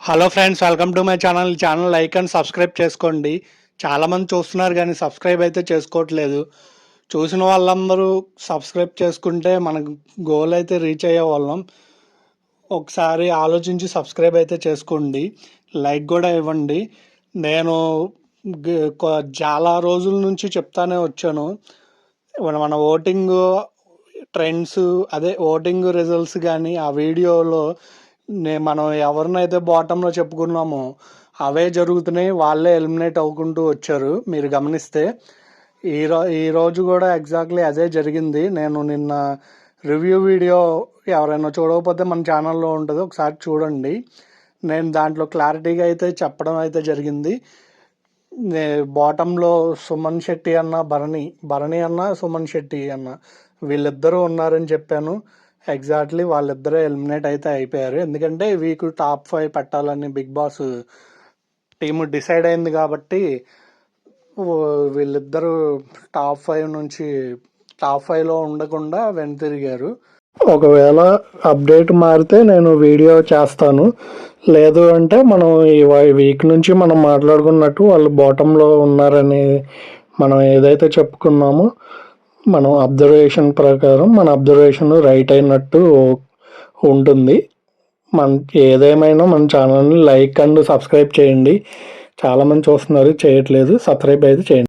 Hello friends, welcome to my channel. Like and subscribe చేసుకోండి. చాలామంది చూస్తున్నారు కానీ సబ్స్క్రైబ్ అయితే చేసుకోవట్లేదు. చూసిన వాళ్ళందరూ సబ్స్క్రైబ్ చేసుకుంటే మనకు గోల్ అయితే రీచ్ అయ్యే వాళ్ళం. ఒకసారి ఆలోచించి సబ్స్క్రైబ్ అయితే చేసుకోండి, లైక్ కూడా ఇవ్వండి. నేను చాలా రోజుల నుంచి చెప్తానే వచ్చాను, మన ఓటింగ్ ట్రెండ్స్, అదే ఓటింగ్ రిజల్ట్స్ కానీ ఆ వీడియోలో మనం ఎవరినైతే బాటంలో చెప్పుకున్నామో అవే జరుగుతున్నాయి. వాళ్ళే ఎలిమినేట్ అవ్వుకుంటూ వచ్చారు. మీరు గమనిస్తే ఈరోజు కూడా ఎగ్జాక్ట్లీ అదే జరిగింది. నేను నిన్న రివ్యూ వీడియో ఎవరైనా చూడకపోతే మన ఛానల్లో ఉంటుంది, ఒకసారి చూడండి. నేను దాంట్లో క్లారిటీగా అయితే చెప్పడం అయితే జరిగింది. బాటంలో సుమన్ శెట్టి అన్న, భరణి అన్న, సుమన్ శెట్టి అన్న వీళ్ళిద్దరూ ఉన్నారని చెప్పాను. ఎగ్జాక్ట్లీ వాళ్ళిద్దరే ఎలిమినేట్ అయితే అయిపోయారు. ఎందుకంటే వీక్ టాప్ 5 పెట్టాలని బిగ్ బాస్ టీము డిసైడ్ అయింది కాబట్టి వీళ్ళిద్దరూ టాప్ 5లో ఉండకుండా వెనుతిరిగారు. ఒకవేళ అప్డేట్ మారితే నేను వీడియో చేస్తాను. లేదు అంటే మనం ఈ వీక్ నుంచి మనం మాట్లాడుకున్నట్టు వాళ్ళు బాటంలో ఉన్నారని మనం ఏదైతే చెప్పుకున్నామో మనం అబ్జర్వేషన్ ప్రకారం మన అబ్జర్వేషన్ రైట్ అయినట్టు ఉంటుంది. మన ఏదేమైనా మన ఛానల్ని లైక్ అండ్ సబ్స్క్రైబ్ చేయండి. చాలామంది చూస్తున్నారు, చేయట్లేదు. సబ్స్క్రైబ్ అయితే చేయండి.